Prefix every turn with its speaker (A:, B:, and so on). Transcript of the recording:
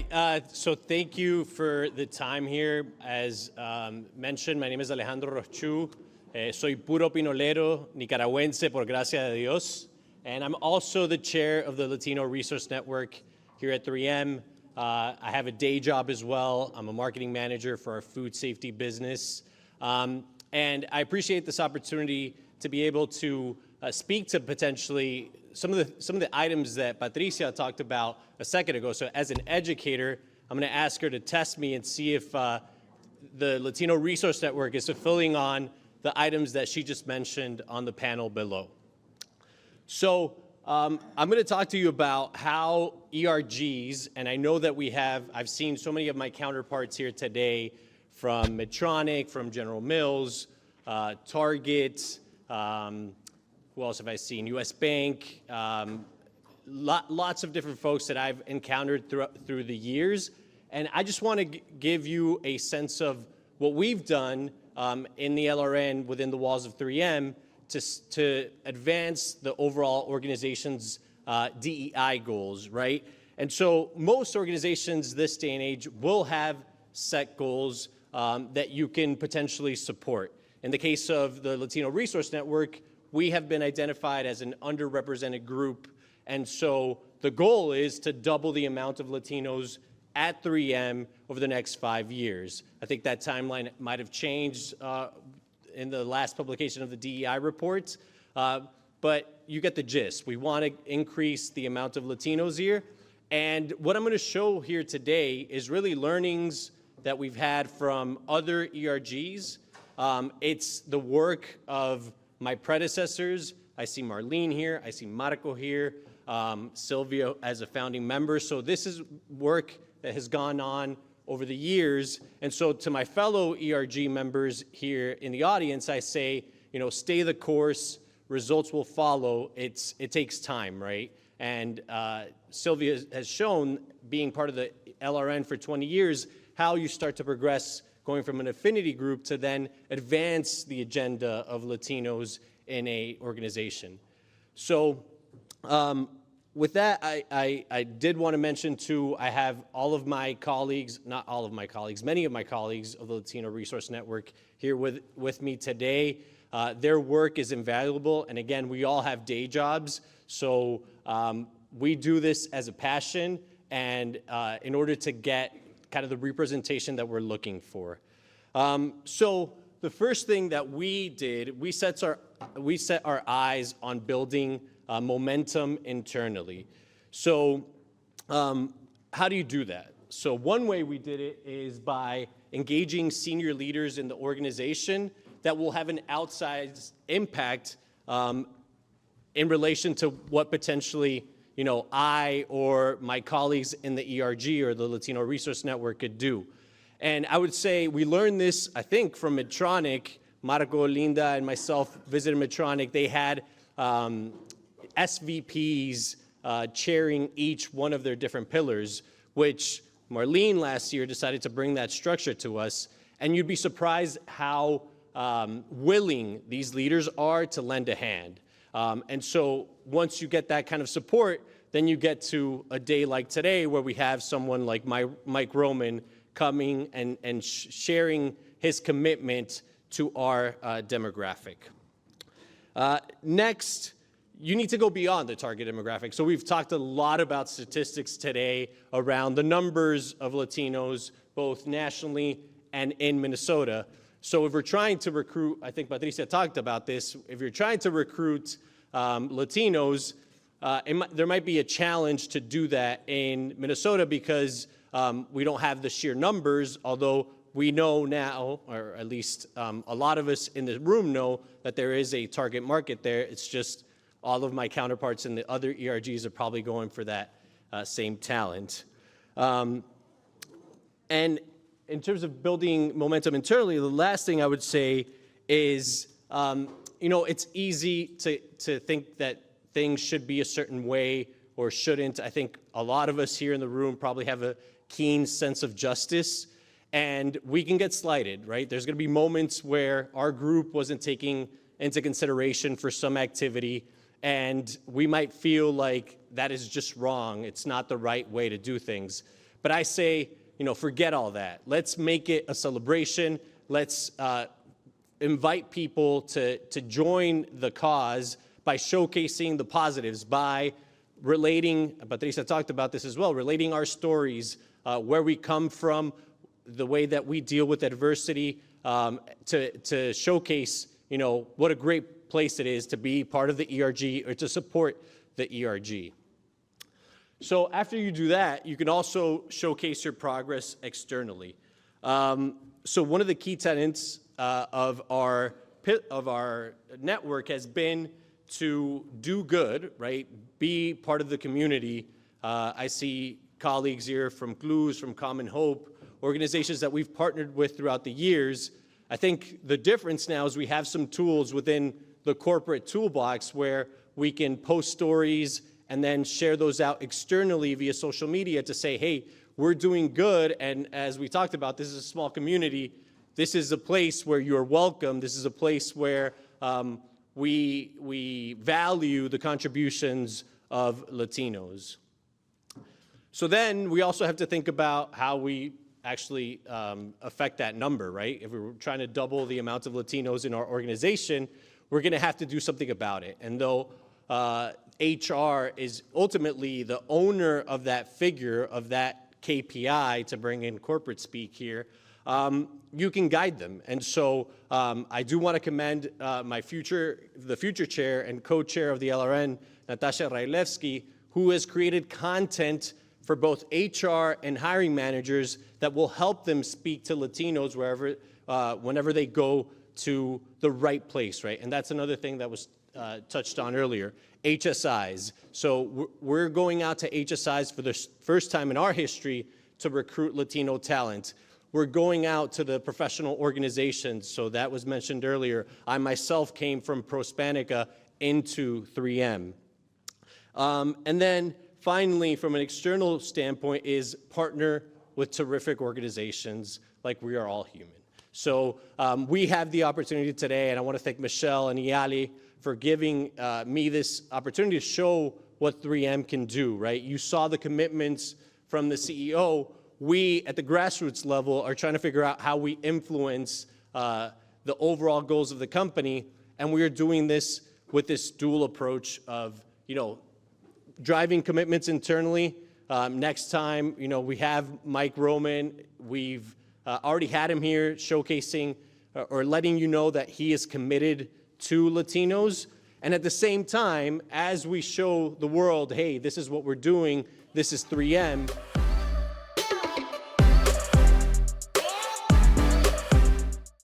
A: right, so thank you for the time here. As mentioned, my name is Alejandro Rothschuh. Soy puro pinolero, nicaragüense por gracia de Dios. And I'm also the chair of the Latino Resource Network here at 3M. I have a day job as well. I'm a marketing manager for our food safety business. And I appreciate this opportunity to be able to speak to potentially some of the items that Patricia talked about a second ago. So as an educator, I'm going to ask her to test me and see if the Latino Resource Network is fulfilling on the items that she just mentioned on the panel below. So I'm going to talk to you about how ERGs, and I know that I've seen so many of my counterparts here today from Medtronic, from General Mills, Target, who else have I seen? US Bank, lots of different folks that I've encountered through the years. And I just want to give you a sense of what we've done in the LRN within the walls of 3M to advance the overall organization's DEI goals, right? And so most organizations this day and age will have set goals that you can potentially support. In the case of the Latino Resource Network, we have been identified as an underrepresented group, and so the goal is to double the amount of Latinos at 3M over the next 5 years. I think that timeline might have changed in the last publication of the DEI report, but you get the gist. We want to increase the amount of Latinos here, and what I'm going to show here today is really learnings that we've had from other ERGs. It's the work of my predecessors. I see Marlene here, I see Marco here, Sylvia as a founding member. So this is work that has gone on over the years. And so to my fellow ERG members here in the audience, I say, stay the course, results will follow. It takes time, right? And Sylvia has shown, being part of the LRN for 20 years, how you start to progress going from an affinity group to then advance the agenda of Latinos in a organization. So with that, I did want to mention too, I have all of my colleagues, not all of my colleagues, many of my colleagues of the Latino Resource Network here with me today. Their work is invaluable, and again, we all have day jobs, so we do this as a passion, and in order to get kind of the representation that we're looking for. So the first thing that we did, we set our eyes on building momentum internally. So how do you do that? So one way we did it is by engaging senior leaders in the organization that will have an outsized impact in relation to what potentially I or my colleagues in the ERG or the Latino Resource Network could do. And I would say we learned this, I think, from Medtronic. Marco, Linda, and myself visited Medtronic. They had SVPs chairing each one of their different pillars, which Marlene last year decided to bring that structure to us. And you'd be surprised how willing these leaders are to lend a hand. And so once you get that kind of support, then you get to a day like today where we have someone like Mike Roman coming and sharing his commitment to our demographic. Next, you need to go beyond the target demographic. So we've talked a lot about statistics today around the numbers of Latinos, both nationally and in Minnesota. So if we're trying to recruit, I think Patricia talked about this, if you're trying to recruit Latinos, there might be a challenge to do that in Minnesota because we don't have the sheer numbers, although we know now, or at least a lot of us in the room know, that there is a target market there. It's just all of my counterparts in the other ERGs are probably going for that same talent. And in terms of building momentum internally, the last thing I would say is, it's easy to think that things should be a certain way or shouldn't. I think a lot of us here in the room probably have a keen sense of justice, and we can get slighted, right? There's going to be moments where our group wasn't taking into consideration for some activity, and we might feel like that is just wrong. It's not the right way to do things. But I say, forget all that. Let's make it a celebration. Let's invite people to join the cause by showcasing the positives, by relating, Patricia talked about this as well, relating our stories, where we come from, the way that we deal with adversity, to showcase, what a great place it is to be part of the ERG or to support the ERG. So after you do that, you can also showcase your progress externally. So one of the key tenets of our network has been to do good, right? Be part of the community. I see colleagues here from CLUS, from Common Hope, organizations that we've partnered with throughout the years. I think the difference now is we have some tools within the corporate toolbox where we can post stories and then share those out externally via social media to say, hey, we're doing good, and as we talked about, this is a small community. This is a place where you're welcome. This is a place where we value the contributions of Latinos. So then we also have to think about how we actually affect that number, right? If we're trying to double the amount of Latinos in our organization, we're going to have to do something about it. And though HR is ultimately the owner of that figure, of that KPI, to bring in corporate speak here, you can guide them. And so I do want to commend the future chair and co-chair of the LRN, Natasha Railevsky, who has created content for both HR and hiring managers that will help them speak to Latinos whenever they go to the right place, right? And that's another thing that was touched on earlier, HSIs. So we're going out to HSIs for the first time in our history to recruit Latino talent. We're going out to the professional organizations. So that was mentioned earlier. I myself came from Prospanica into 3M. And then finally, from an external standpoint, is partner with terrific organizations like We Are All Human. So we have the opportunity today, and I want to thank Michelle and Iyali for giving me this opportunity to show what 3M can do, right? You saw the commitments from the CEO. We, at the grassroots level, are trying to figure out how we influence the overall goals of the company, and we are doing this with this dual approach of, driving commitments internally. Next time, we have Mike Roman. We've already had him here showcasing or letting you know that he is committed to Latinos. And at the same time, as we show the world, hey, this is what we're doing, this is 3M,